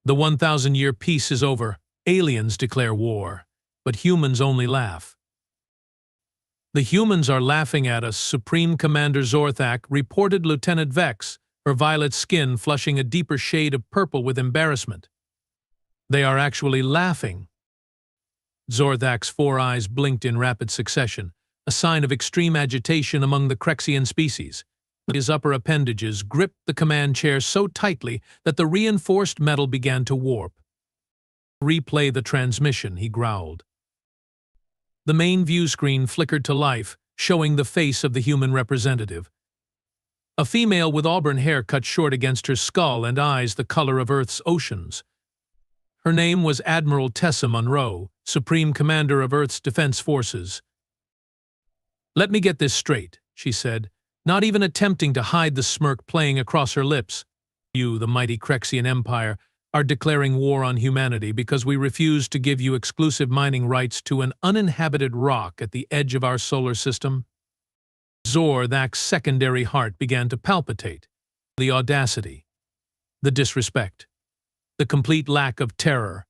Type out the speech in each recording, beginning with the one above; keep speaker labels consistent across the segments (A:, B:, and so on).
A: The 1,000-year peace is over. Aliens declare war, but humans only laugh. The humans are laughing at us, Supreme Commander Zorthak reported Lieutenant Vex, her violet skin flushing a deeper shade of purple with embarrassment. They are actually laughing. Zorthak's 4 eyes blinked in rapid succession, a sign of extreme agitation among the Krexian species. His upper appendages gripped the command chair so tightly that the reinforced metal began to warp. "Replay the transmission," he growled. The main view screen flickered to life, showing the face of the human representative. A female with auburn hair cut short against her skull and eyes the color of Earth's oceans. Her name was Admiral Tessa Monroe, Supreme Commander of Earth's Defense Forces. "Let me get this straight," she said, not even attempting to hide the smirk playing across her lips. "You, the mighty Krexian Empire, are declaring war on humanity because we refuse to give you exclusive mining rights to an uninhabited rock at the edge of our solar system?" Zorthak's secondary heart began to palpitate. The audacity, the disrespect, the complete lack of terror.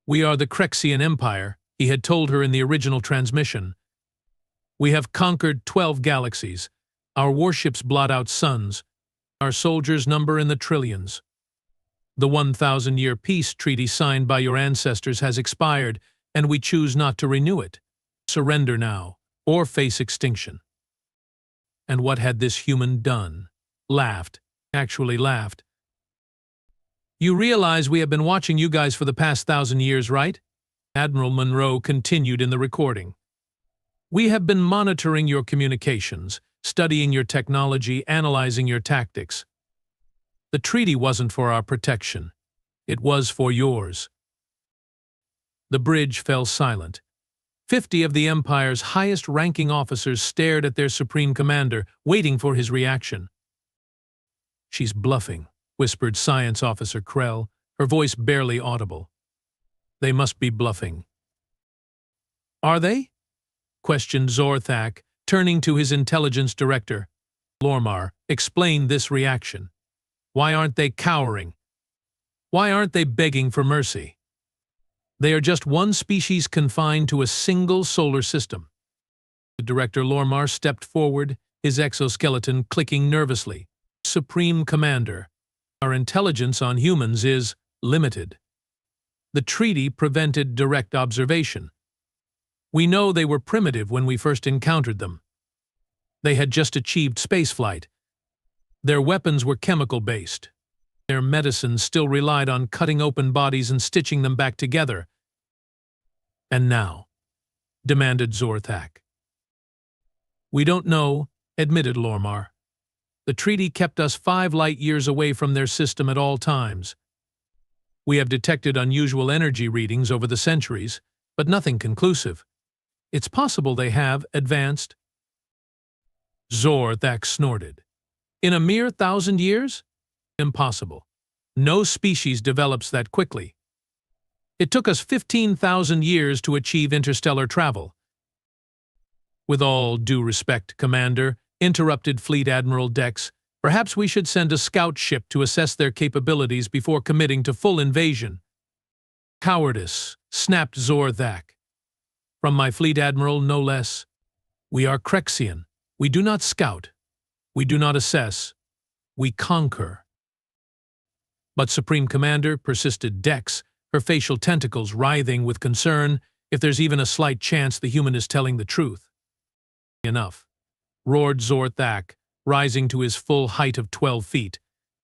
A: "We are the Krexian Empire," he had told her in the original transmission. "We have conquered 12 galaxies. Our warships blot out suns. Our soldiers number in the trillions. The 1,000-year peace treaty signed by your ancestors has expired, and we choose not to renew it. Surrender now, or face extinction." And what had this human done? Actually laughed. "You realize we have been watching you guys for the past 1,000 years, right?" Admiral Monroe continued in the recording. "We have been monitoring your communications, studying your technology, analyzing your tactics. The treaty wasn't for our protection. It was for yours." The bridge fell silent. 50 of the Empire's highest-ranking officers stared at their Supreme Commander, waiting for his reaction. "She's bluffing," whispered Science Officer Krell, her voice barely audible. "They must be bluffing." "Are they?" questioned Zorthak, turning to his intelligence director. "Lormar, explain this reaction. Why aren't they cowering? Why aren't they begging for mercy? They are just one species confined to a single solar system." Director Lormar stepped forward, his exoskeleton clicking nervously. "Supreme Commander, our intelligence on humans is limited. The treaty prevented direct observation. We know they were primitive when we first encountered them. They had just achieved spaceflight. Their weapons were chemical-based. Their medicine still relied on cutting open bodies and stitching them back together." "And now?" demanded Zorthak. "We don't know," admitted Lormar. "The treaty kept us 5 light-years away from their system at all times. We have detected unusual energy readings over the centuries, but nothing conclusive. It's possible they have advanced." Zorthak snorted. "In a mere 1,000 years? Impossible. No species develops that quickly. It took us 15,000 years to achieve interstellar travel." "With all due respect, Commander," interrupted Fleet Admiral Dex, "perhaps we should send a scout ship to assess their capabilities before committing to full invasion." "Cowardice," snapped Zorthak. "From my Fleet Admiral, no less. We are Krexian. We do not scout. We do not assess. We conquer." "But Supreme Commander," persisted Dex, her facial tentacles writhing with concern, "if there's even a slight chance the human is telling the truth." "Enough," roared Zorthak, rising to his full height of 12 feet.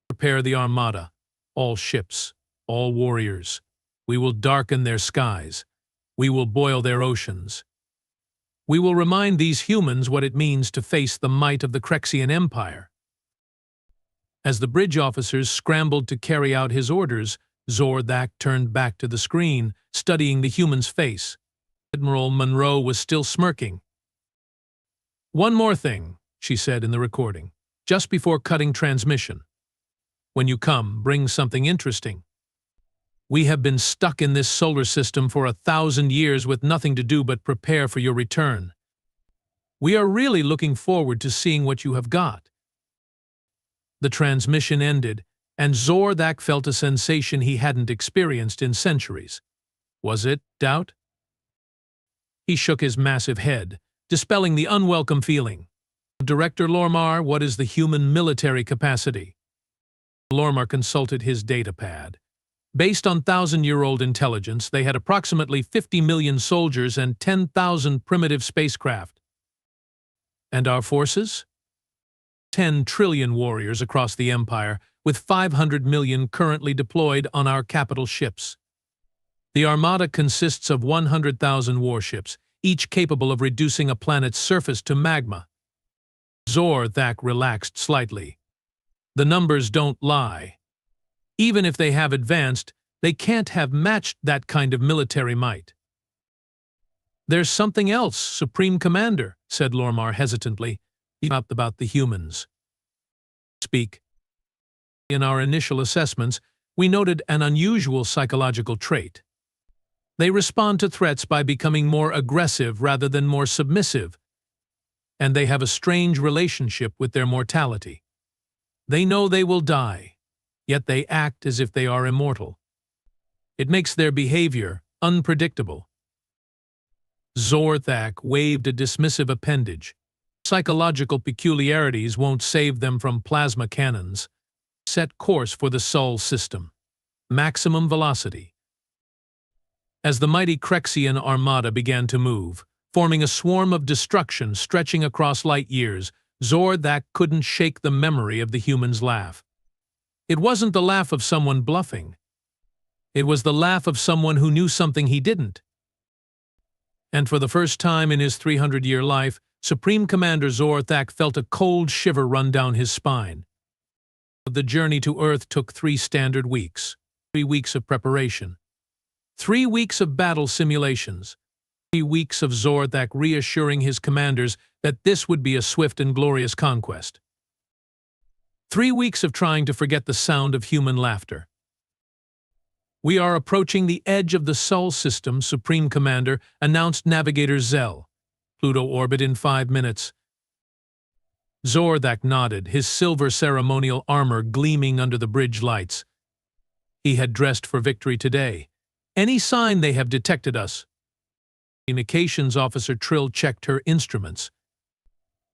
A: "Prepare the Armada. All ships, all warriors. We will darken their skies. We will boil their oceans. We will remind these humans what it means to face the might of the Krexian Empire." As the bridge officers scrambled to carry out his orders, Zorthak turned back to the screen, studying the human's face. Admiral Monroe was still smirking. "One more thing," she said in the recording, just before cutting transmission. "When you come, bring something interesting. We have been stuck in this solar system for 1,000 years with nothing to do but prepare for your return. We are really looking forward to seeing what you have got." The transmission ended, and Zorthak felt a sensation he hadn't experienced in centuries. Was it doubt? He shook his massive head, dispelling the unwelcome feeling. Director Lormar, what is the human military capacity? Lormar consulted his datapad. Based on thousand-year-old intelligence, they had approximately 50 million soldiers and 10,000 primitive spacecraft. And our forces? 10 trillion warriors across the Empire, with 500 million currently deployed on our capital ships. The Armada consists of 100,000 warships, each capable of reducing a planet's surface to magma. Zorthak relaxed slightly. The numbers don't lie. Even if they have advanced, they can't have matched that kind of military might. There's something else, Supreme Commander, said Lormar hesitantly. He talked about the humans. Speak. In our initial assessments, we noted an unusual psychological trait. They respond to threats by becoming more aggressive rather than more submissive, and they have a strange relationship with their mortality. They know they will die, yet they act as if they are immortal. It makes their behavior unpredictable. Zorthak waved a dismissive appendage. Psychological peculiarities won't save them from plasma cannons. Set course for the Sol system. Maximum velocity. As the mighty Krexian armada began to move, forming a swarm of destruction stretching across light years, Zorthak couldn't shake the memory of the human's laugh. It wasn't the laugh of someone bluffing. It was the laugh of someone who knew something he didn't. And for the first time in his 300-year life, Supreme Commander Zorthak felt a cold shiver run down his spine. The journey to Earth took 3 standard weeks, 3 weeks of preparation, 3 weeks of battle simulations, 3 weeks of Zorthak reassuring his commanders that this would be a swift and glorious conquest. 3 weeks of trying to forget the sound of human laughter. We are approaching the edge of the Sol system, Supreme Commander, announced Navigator Zell. Pluto orbit in 5 minutes. Zorthak nodded, his silver ceremonial armor gleaming under the bridge lights. He had dressed for victory today. Any sign they have detected us? Communications Officer Trill checked her instruments.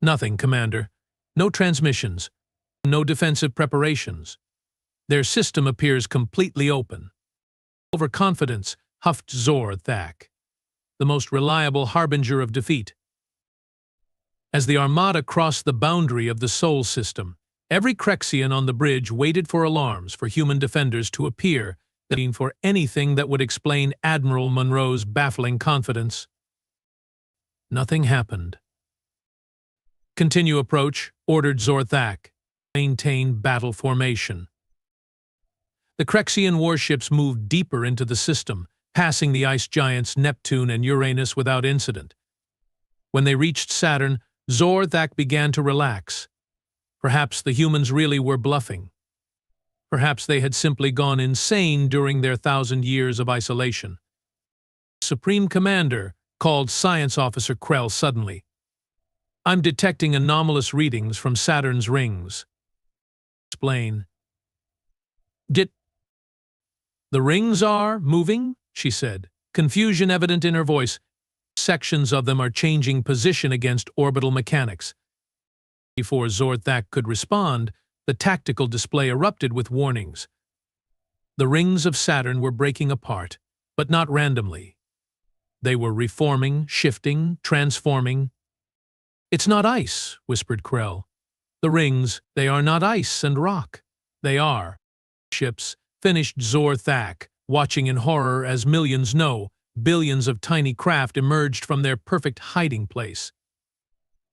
A: Nothing, Commander. No transmissions. No defensive preparations. Their system appears completely open. Overconfidence, huffed Zorthak, the most reliable harbinger of defeat. As the Armada crossed the boundary of the Sol system, every Krexian on the bridge waited for alarms for human defenders to appear, looking for anything that would explain Admiral Monroe's baffling confidence. Nothing happened. Continue approach, ordered Zorthak. Maintain battle formation. The Krexian warships moved deeper into the system, passing the ice giants Neptune and Uranus without incident. When they reached Saturn, Zorthak began to relax. Perhaps the humans really were bluffing. Perhaps they had simply gone insane during their 1,000 years of isolation. Supreme Commander, called Science Officer Krell suddenly. I'm detecting anomalous readings from Saturn's rings. Explain. The rings are moving, she said, confusion evident in her voice. Sections of them are changing position against orbital mechanics. Before Zorthak could respond, the tactical display erupted with warnings. The rings of Saturn were breaking apart, but not randomly. They were reforming, shifting, transforming. It's not ice, whispered Krell. The rings, they are not ice and rock. They are ships, finished Zorthak, watching in horror as millions know, billions of tiny craft emerged from their perfect hiding place.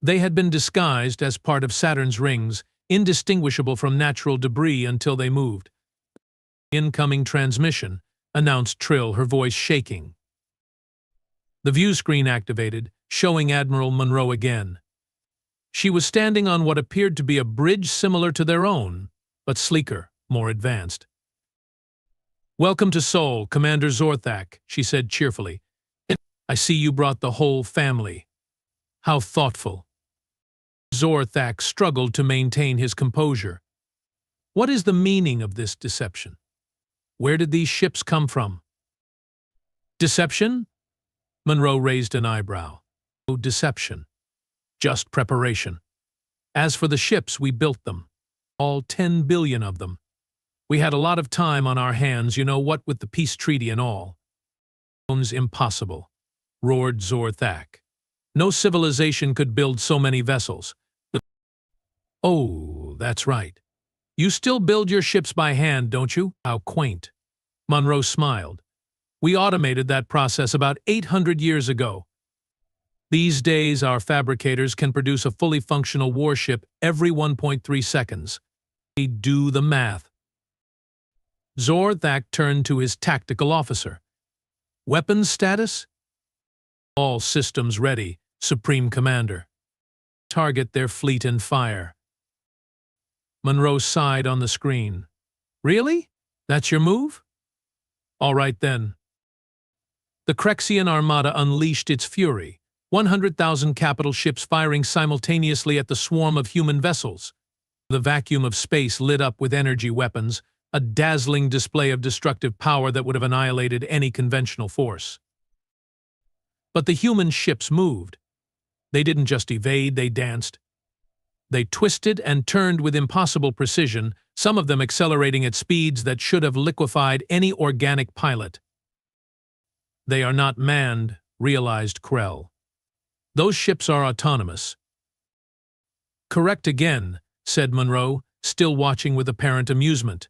A: They had been disguised as part of Saturn's rings, indistinguishable from natural debris until they moved. Incoming transmission, announced Trill, her voice shaking. The view screen activated, showing Admiral Monroe again. She was standing on what appeared to be a bridge similar to their own, but sleeker, more advanced. Welcome to Sol, Commander Zorthak, she said cheerfully. I see you brought the whole family. How thoughtful. Zorthak struggled to maintain his composure. What is the meaning of this deception? Where did these ships come from? Deception? Monroe raised an eyebrow. No deception. Just preparation. As for the ships, we built them. All 10 billion of them. We had a lot of time on our hands, you know what, with the peace treaty and all. Impossible, roared Zor-Thak. No civilization could build so many vessels. Oh, that's right. You still build your ships by hand, don't you? How quaint. Monroe smiled. We automated that process about 800 years ago. These days, our fabricators can produce a fully functional warship every 1.3 seconds. They do the math. Zor-Thak turned to his tactical officer. Weapons status? All systems ready, Supreme Commander. Target their fleet and fire. Monroe sighed on the screen. Really? That's your move? All right then. The Krexian Armada unleashed its fury, 100,000 capital ships firing simultaneously at the swarm of human vessels. The vacuum of space lit up with energy weapons, a dazzling display of destructive power that would have annihilated any conventional force. But the human ships moved. They didn't just evade, they danced. They twisted and turned with impossible precision, some of them accelerating at speeds that should have liquefied any organic pilot. They are not manned, realized Krell. Those ships are autonomous. Correct again, said Monroe, still watching with apparent amusement.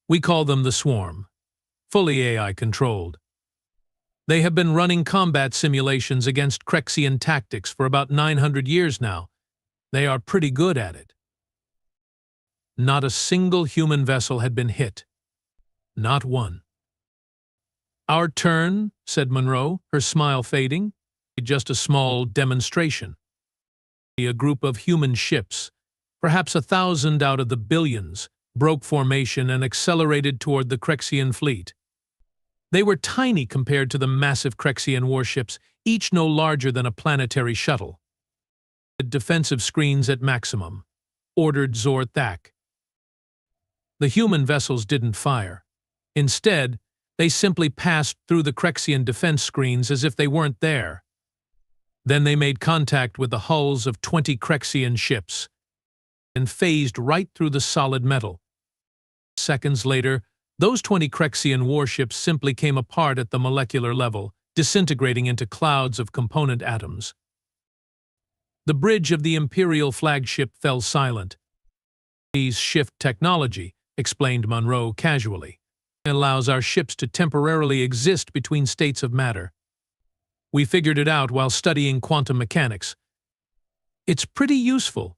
A: We call them the Swarm. Fully AI-controlled. They have been running combat simulations against Krexian tactics for about 900 years now. They are pretty good at it. Not a single human vessel had been hit. Not one. Our turn, said Monroe, her smile fading. Just a small demonstration. A group of human ships, perhaps 1,000 out of the billions, broke formation and accelerated toward the Krexian fleet. They were tiny compared to the massive Krexian warships, each no larger than a planetary shuttle. Defensive screens at maximum, ordered Zor-Thak. The human vessels didn't fire. Instead, they simply passed through the Krexian defense screens as if they weren't there. Then they made contact with the hulls of 20 Krexian ships and phased right through the solid metal. Seconds later, those 20 Krexian warships simply came apart at the molecular level, disintegrating into clouds of component atoms. The bridge of the Imperial flagship fell silent. These shift technology, explained Monroe casually, allows our ships to temporarily exist between states of matter. We figured it out while studying quantum mechanics. It's pretty useful.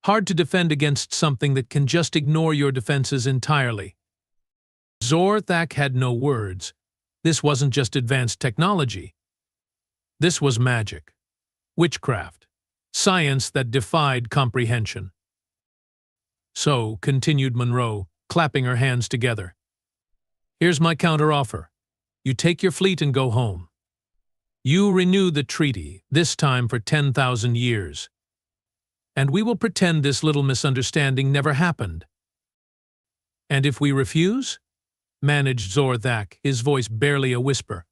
A: Hard to defend against something that can just ignore your defenses entirely. Zor-Thak had no words. This wasn't just advanced technology. This was magic. Witchcraft. Science that defied comprehension. So, continued Monroe, clapping her hands together. Here's my counteroffer. You take your fleet and go home. You renew the treaty, this time for 10,000 years. And we will pretend this little misunderstanding never happened. And if we refuse? Managed Zor-Thak, his voice barely a whisper.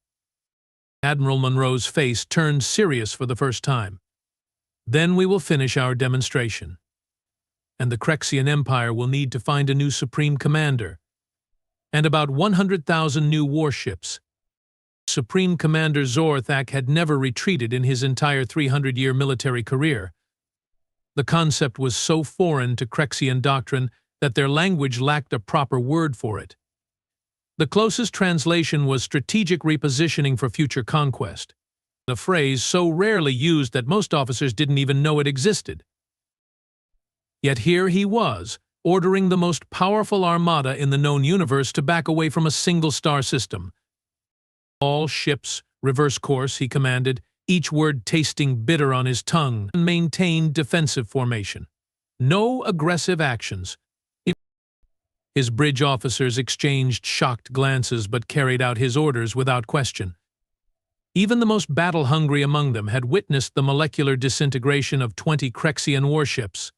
A: Admiral Monroe's face turned serious for the first time. Then we will finish our demonstration. And the Krexian Empire will need to find a new Supreme Commander. And about 100,000 new warships. Supreme Commander Zor-Thak had never retreated in his entire 300-year military career. The concept was so foreign to Krexian doctrine that their language lacked a proper word for it. The closest translation was strategic repositioning for future conquest, a phrase so rarely used that most officers didn't even know it existed. Yet here he was, ordering the most powerful armada in the known universe to back away from a single star system. All ships, reverse course, he commanded, each word tasting bitter on his tongue, and maintained defensive formation. No aggressive actions. His bridge officers exchanged shocked glances but carried out his orders without question. Even the most battle-hungry among them had witnessed the molecular disintegration of 20 Krexian warships.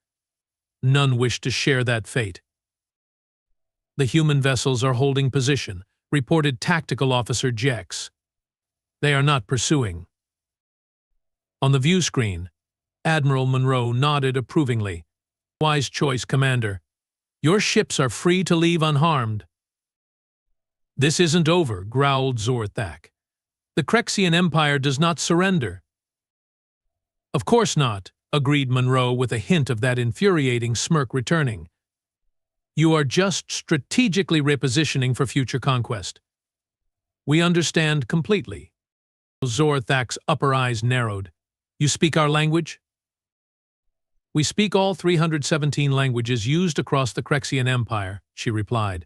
A: None wished to share that fate. The human vessels are holding position, reported Tactical Officer Jex. They are not pursuing. On the view screen, Admiral Monroe nodded approvingly. Wise choice, Commander. Your ships are free to leave unharmed. This isn't over, growled Zorthak. The Krexian Empire does not surrender. Of course not, agreed Monroe with a hint of that infuriating smirk returning. You are just strategically repositioning for future conquest. We understand completely. Zorthak's upper eyes narrowed. You speak our language? We speak all 317 languages used across the Krexian Empire, she replied,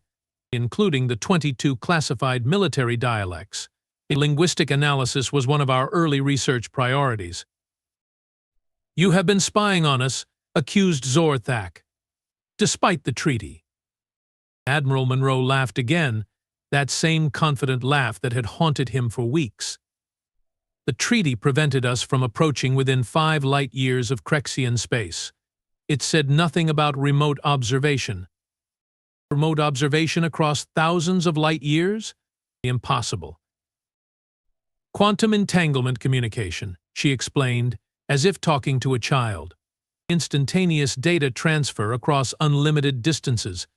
A: including the 22 classified military dialects. Linguistic analysis was one of our early research priorities. You have been spying on us, accused Zorthak. Despite the treaty. Admiral Monroe laughed again, that same confident laugh that had haunted him for weeks. The treaty prevented us from approaching within 5 light-years of Krexian space. It said nothing about remote observation. Remote observation across thousands of light-years? Impossible. Quantum entanglement communication, she explained, as if talking to a child. Instantaneous data transfer across unlimited distances.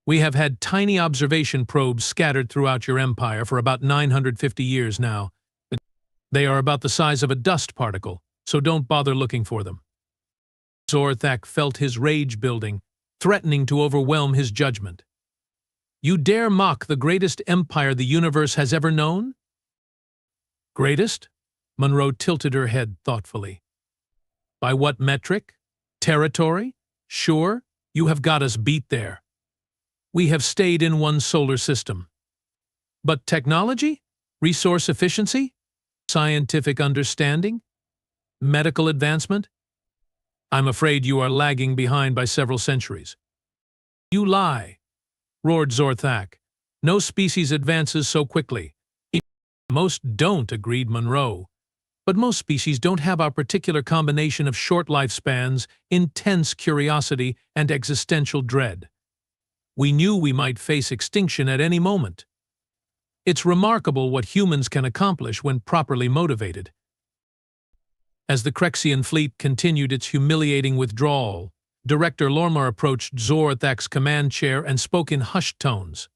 A: We have had tiny observation probes scattered throughout your empire for about 950 years now. They are about the size of a dust particle, so don't bother looking for them. Zorthak felt his rage building, threatening to overwhelm his judgment. You dare mock the greatest empire the universe has ever known? Greatest? Monroe tilted her head thoughtfully. By what metric? Territory? Sure, you have got us beat there. We have stayed in one solar system. But technology? Resource efficiency? Scientific understanding? Medical advancement? I'm afraid you are lagging behind by several centuries. You lie, roared Zorthak. No species advances so quickly. Most don't, agreed Monroe. But most species don't have our particular combination of short lifespans, intense curiosity, and existential dread. We knew we might face extinction at any moment. It's remarkable what humans can accomplish when properly motivated. As the Krexian fleet continued its humiliating withdrawal, Director Lormar approached Zorthak's command chair and spoke in hushed tones.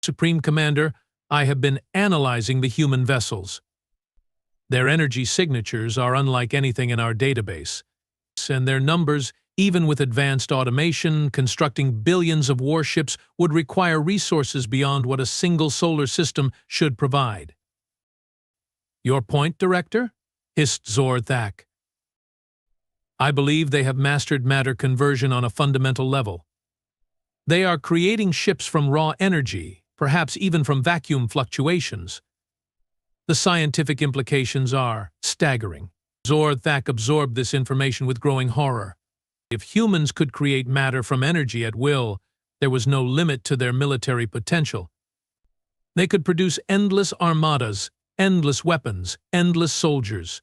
A: Supreme Commander, I have been analyzing the human vessels. Their energy signatures are unlike anything in our database, and their numbers, even with advanced automation, constructing billions of warships would require resources beyond what a single solar system should provide. Your point, Director? Hissed Zorthak. I believe they have mastered matter conversion on a fundamental level. They are creating ships from raw energy, perhaps even from vacuum fluctuations. The scientific implications are staggering. Zorthak absorbed this information with growing horror. If humans could create matter from energy at will, there was no limit to their military potential. They could produce endless armadas, endless weapons, endless soldiers.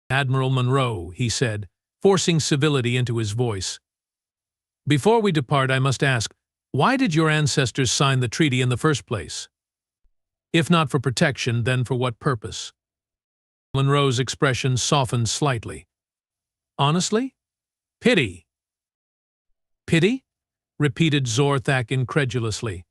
A: Admiral Monroe, he said, forcing civility into his voice. Before we depart, I must ask, why did your ancestors sign the treaty in the first place? If not for protection, then for what purpose? Monroe's expression softened slightly. Honestly? Pity. Pity? Repeated Zorthak incredulously.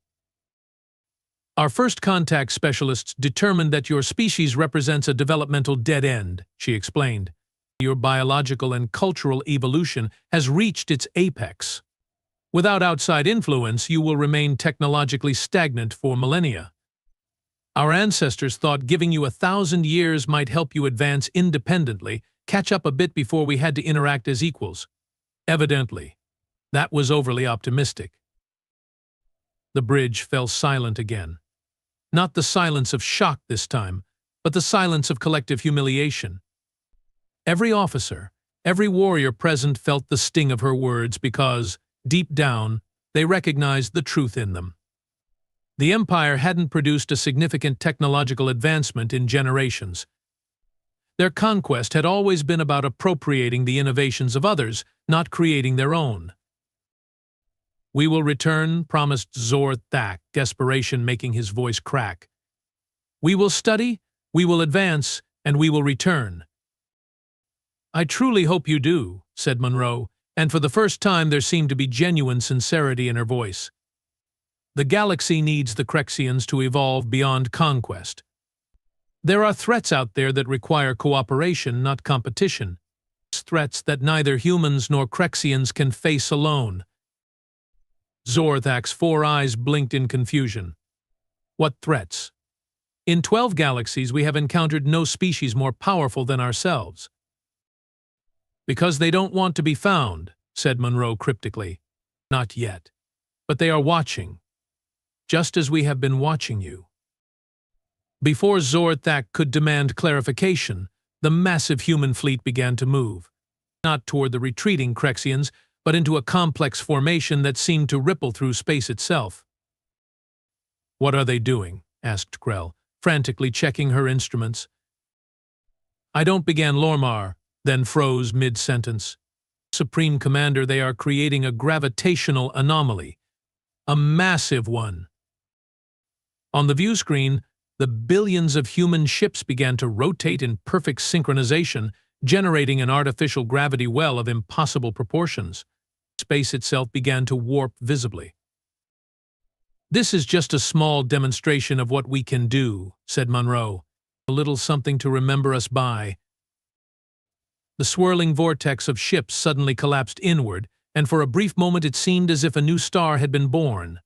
A: Our first contact specialists determined that your species represents a developmental dead end, she explained. Your biological and cultural evolution has reached its apex. Without outside influence, you will remain technologically stagnant for millennia. Our ancestors thought giving you 1,000 years might help you advance independently, catch up a bit before we had to interact as equals. Evidently, that was overly optimistic. The bridge fell silent again. Not the silence of shock this time, but the silence of collective humiliation. Every officer, every warrior present felt the sting of her words because, deep down, they recognized the truth in them. The Empire hadn't produced a significant technological advancement in generations. Their conquest had always been about appropriating the innovations of others, not creating their own. "We will return," promised Zor-Thak, desperation making his voice crack. "We will study, we will advance, and we will return." "I truly hope you do," said Monroe, and for the first time there seemed to be genuine sincerity in her voice. "The galaxy needs the Crexians to evolve beyond conquest. There are threats out there that require cooperation, not competition. Threats that neither humans nor Crexians can face alone." Zor-Thak's 4 eyes blinked in confusion. "What threats?" "In 12 galaxies we have encountered no species more powerful than ourselves." "Because they don't want to be found," said Monroe cryptically. "Not yet. But they are watching. Just as we have been watching you." Before Zor-Thak could demand clarification, the massive human fleet began to move, not toward the retreating Crexians, but into a complex formation that seemed to ripple through space itself. "What are they doing?" asked Krell, frantically checking her instruments. "I don't," began Lormar, then froze mid-sentence. "Supreme Commander, they are creating a gravitational anomaly. A massive one." On the view screen, the billions of human ships began to rotate in perfect synchronization, generating an artificial gravity well of impossible proportions. Space itself began to warp visibly. "This is just a small demonstration of what we can do," said Monroe. "A little something to remember us by." The swirling vortex of ships suddenly collapsed inward, and for a brief moment it seemed as if a new star had been born.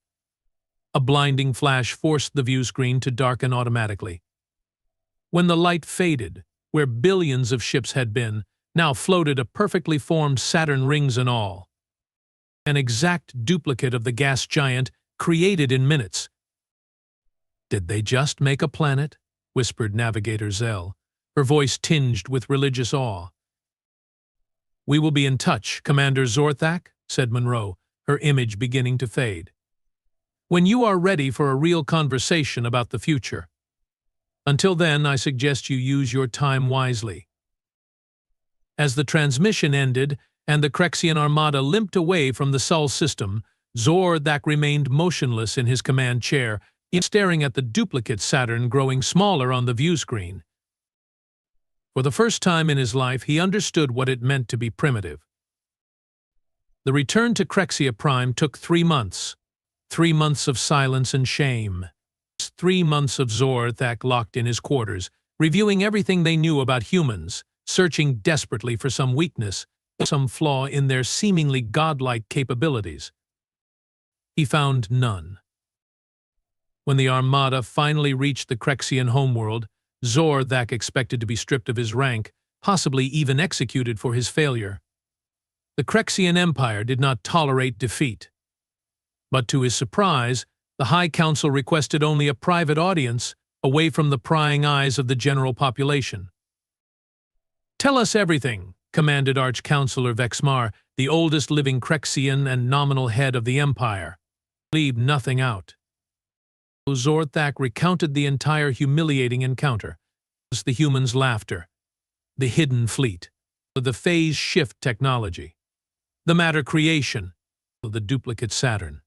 A: A blinding flash forced the view screen to darken automatically. When the light faded, where billions of ships had been, now floated a perfectly formed Saturn, rings and all. An exact duplicate of the gas giant, created in minutes. "Did they just make a planet?" whispered Navigator Zell, her voice tinged with religious awe. "We will be in touch, Commander Zor-Thak," said Monroe, her image beginning to fade. "When you are ready for a real conversation about the future. Until then, I suggest you use your time wisely." As the transmission ended and the Crexian armada limped away from the Sol system, Zor-Thak remained motionless in his command chair, staring at the duplicate Saturn growing smaller on the view screen. For the first time in his life, he understood what it meant to be primitive. The return to Crexia Prime took 3 months. 3 months of silence and shame. 3 months of Zor-Thak locked in his quarters, reviewing everything they knew about humans, searching desperately for some weakness, some flaw in their seemingly godlike capabilities. He found none. When the Armada finally reached the Crexian homeworld, Zor-Thak expected to be stripped of his rank, possibly even executed for his failure. The Crexian Empire did not tolerate defeat. But to his surprise, the High Council requested only a private audience, away from the prying eyes of the general population. "Tell us everything," commanded Arch-Councillor Vexmar, the oldest living Crexian and nominal head of the Empire. "Leave nothing out." Zor-Thak recounted the entire humiliating encounter. The humans' laughter, the hidden fleet, the phase shift technology, the matter creation, the duplicate Saturn.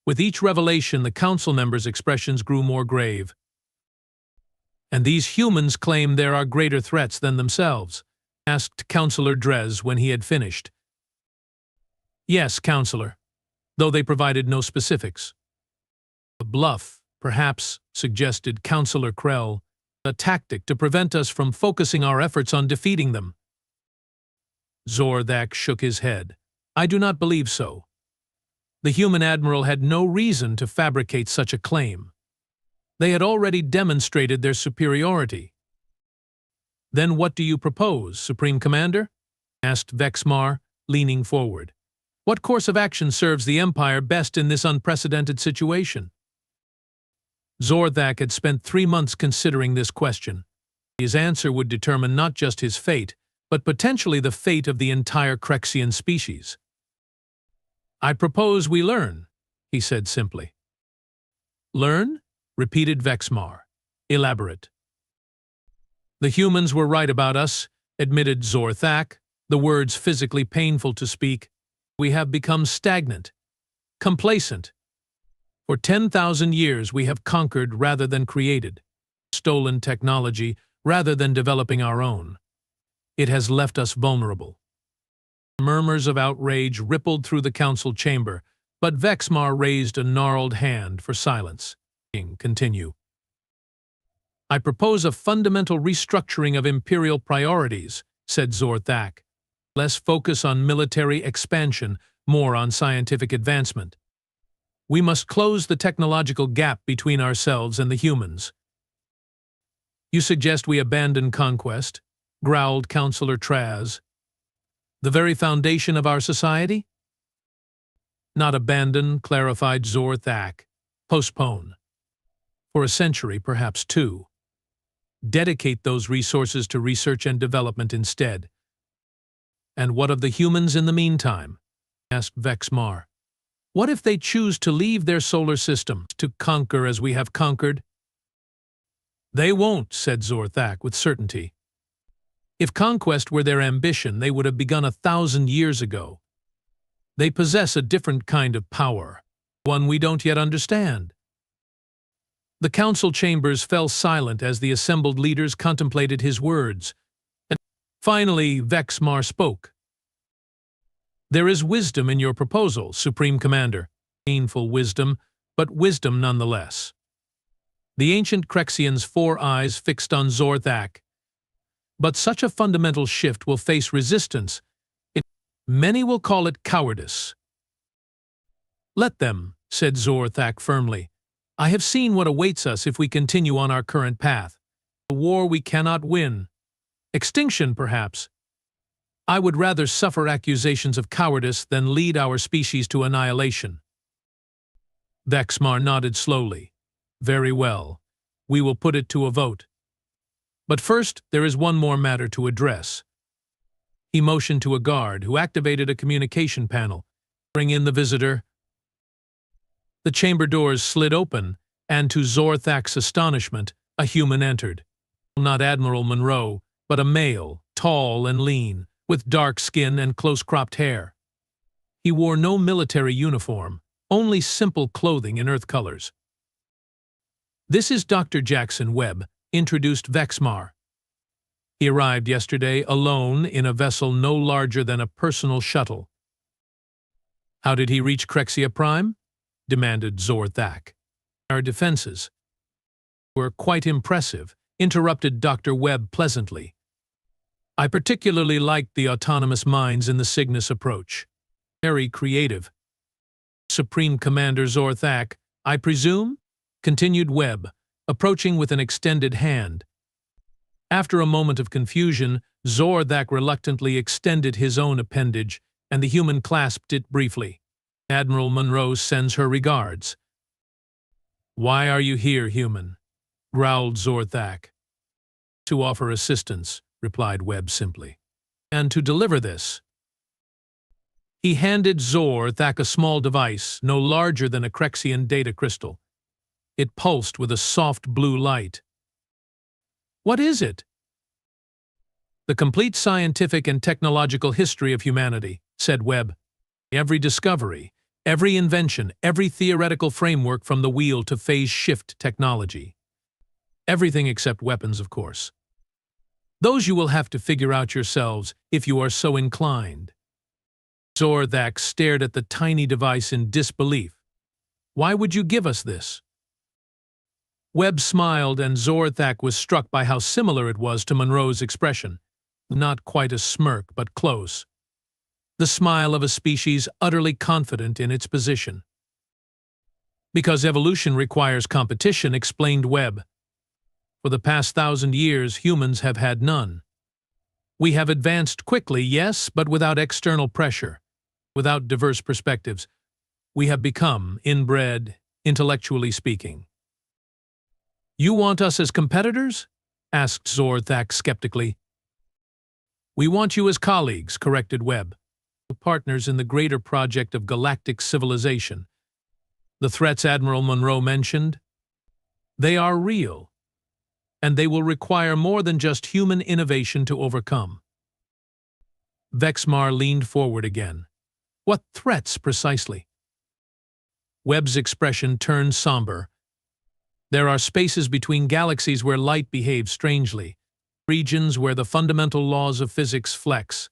A: With each revelation, the council members' expressions grew more grave. "And these humans claim there are greater threats than themselves?" asked Councillor Drez when he had finished. "Yes, Councillor, though they provided no specifics." "A bluff, perhaps," suggested Councillor Krell, "a tactic to prevent us from focusing our efforts on defeating them." Zor-Thak shook his head. "I do not believe so. The human admiral had no reason to fabricate such a claim. They had already demonstrated their superiority." "Then what do you propose, Supreme Commander?" asked Vexmar, leaning forward. "What course of action serves the Empire best in this unprecedented situation?" Zor-Thak had spent 3 months considering this question. His answer would determine not just his fate, but potentially the fate of the entire Crexian species. "I propose we learn," he said simply. "Learn?" repeated Vexmar. "Elaborate." "The humans were right about us," admitted Zor-Thak, the words physically painful to speak. "We have become stagnant. complacent. For 10,000 years we have conquered rather than created, stolen technology rather than developing our own. It has left us vulnerable. Murmurs of outrage rippled through the council chamber, but Vexmar raised a gnarled hand for silence. Continue. I propose a fundamental restructuring of imperial priorities, said Zorthak. Less focus on military expansion, more on scientific advancement. We must close the technological gap between ourselves and the humans. You suggest we abandon conquest, growled Councillor Traz. The very foundation of our society? Not abandon, clarified Zorthak. Postpone. For a century, perhaps two. Dedicate those resources to research and development instead. And what of the humans in the meantime? Asked Vexmar. What if they choose to leave their solar system, to conquer as we have conquered? They won't, said Zorthak with certainty. If conquest were their ambition, they would have begun 1,000 years ago. They possess a different kind of power, one we don't yet understand. The council chambers fell silent as the assembled leaders contemplated his words. And finally, Vexmar spoke. There is wisdom in your proposal, Supreme Commander. Painful wisdom, but wisdom nonetheless. The ancient Crexians' 4 eyes fixed on Zorthak. But such a fundamental shift will face resistance. Many will call it cowardice. Let them, said Zorthak firmly. I have seen what awaits us if we continue on our current path. A war we cannot win. Extinction, perhaps. I would rather suffer accusations of cowardice than lead our species to annihilation. Vexmar nodded slowly. Very well. We will put it to a vote. But first, there is one more matter to address. He motioned to a guard who activated a communication panel. Bring in the visitor. The chamber doors slid open, and to Zorthak's astonishment, a human entered. Not Admiral Monroe, but a male, tall and lean, with dark skin and close-cropped hair. He wore no military uniform, only simple clothing in earth colors. This is Dr. Jackson Webb, introduced Vexmar. He arrived yesterday alone in a vessel no larger than a personal shuttle. How did he reach Crexia Prime? Demanded Zorthak. Our defenses were quite impressive, interrupted Dr. Webb pleasantly. I particularly liked the autonomous mines in the Cygnus approach. Very creative. Supreme Commander Zorthak, I presume? Continued Webb, approaching with an extended hand. After a moment of confusion, Zorthak reluctantly extended his own appendage, and the human clasped it briefly. Admiral Monroe sends her regards. Why are you here, human? Growled Zorthak. To offer assistance, replied Webb simply. And to deliver this. He handed Zorthak a small device, no larger than a Crexian data crystal. It pulsed with a soft blue light. What is it? The complete scientific and technological history of humanity, said Webb. Every discovery, every invention, every theoretical framework from the wheel to phase shift technology. Everything except weapons, of course. Those you will have to figure out yourselves if you are so inclined. Zorthak stared at the tiny device in disbelief. Why would you give us this? Webb smiled, and Zorthak was struck by how similar it was to Monroe's expression. Not quite a smirk, but close. The smile of a species utterly confident in its position. Because evolution requires competition, explained Webb. For the past 1,000 years, humans have had none. We have advanced quickly, yes, but without external pressure, without diverse perspectives. We have become inbred, intellectually speaking. You want us as competitors? Asked Zorthak skeptically. We want you as colleagues, corrected Webb. Partners in the greater project of galactic civilization. The threats Admiral Monroe mentioned? They are real. And they will require more than just human innovation to overcome. Vexmar leaned forward again. What threats, precisely? Webb's expression turned somber. There are spaces between galaxies where light behaves strangely, regions where the fundamental laws of physics flex.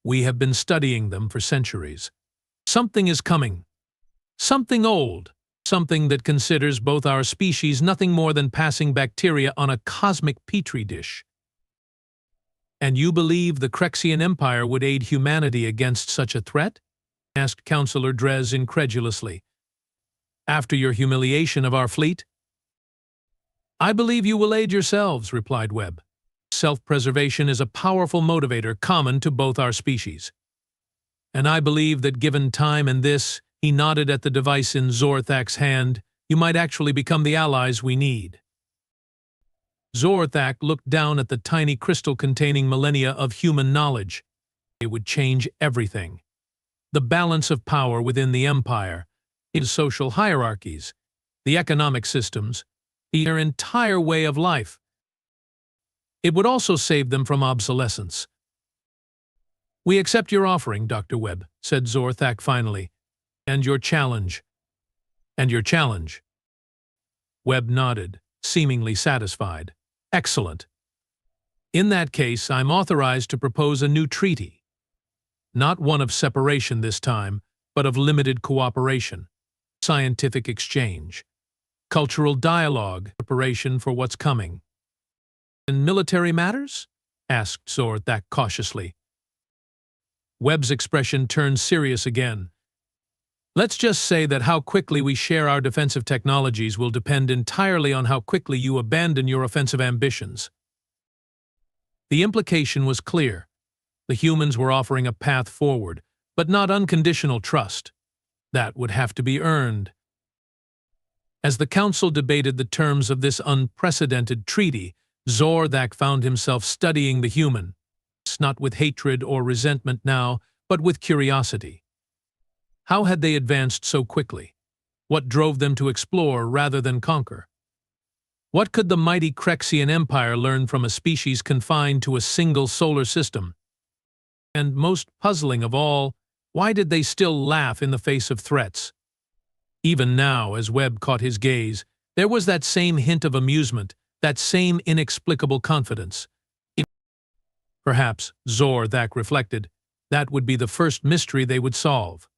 A: We have been studying them for centuries. Something is coming. Something old. Something that considers both our species nothing more than passing bacteria on a cosmic petri dish. And you believe the Crexian Empire would aid humanity against such a threat? Asked Councillor Drez incredulously. After your humiliation of our fleet? I believe you will aid yourselves, replied Webb. Self-preservation is a powerful motivator common to both our species. And I believe that given time and this, he nodded at the device in Zorthak's hand, you might actually become the allies we need. Zorthak looked down at the tiny crystal containing millennia of human knowledge. It would change everything. The balance of power within the empire, its social hierarchies, the economic systems, their entire way of life. It would also save them from obsolescence. We accept your offering, Dr. Webb, said Zorthak finally. And your challenge. And your challenge. Webb nodded, seemingly satisfied. Excellent. In that case, I'm authorized to propose a new treaty. Not one of separation this time, but of limited cooperation, scientific exchange, cultural dialogue, preparation for what's coming. In military matters? Asked Zorthak cautiously. Webb's expression turned serious again. Let's just say that how quickly we share our defensive technologies will depend entirely on how quickly you abandon your offensive ambitions. The implication was clear. The humans were offering a path forward, but not unconditional trust. That would have to be earned. As the Council debated the terms of this unprecedented treaty, Zorthak found himself studying the human, not with hatred or resentment now, but with curiosity. How had they advanced so quickly? What drove them to explore rather than conquer? What could the mighty Crexian Empire learn from a species confined to a single solar system? And most puzzling of all, why did they still laugh in the face of threats? Even now, as Webb caught his gaze, there was that same hint of amusement, that same inexplicable confidence. Perhaps, Zorthak reflected, that would be the first mystery they would solve.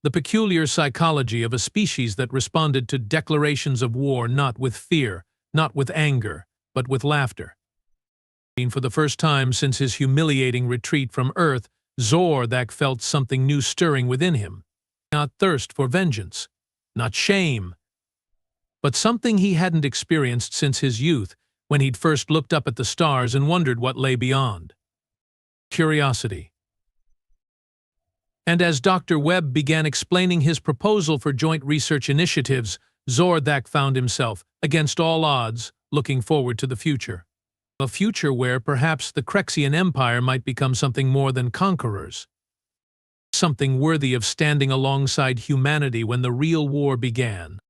A: The peculiar psychology of a species that responded to declarations of war not with fear, not with anger, but with laughter. For the first time since his humiliating retreat from Earth, Zorthak felt something new stirring within him. Not thirst for vengeance, not shame, but something he hadn't experienced since his youth, when he'd first looked up at the stars and wondered what lay beyond. Curiosity. And as Dr. Webb began explaining his proposal for joint research initiatives, Zorthak found himself, against all odds, looking forward to the future. A future where perhaps the Crexian Empire might become something more than conquerors. Something worthy of standing alongside humanity when the real war began.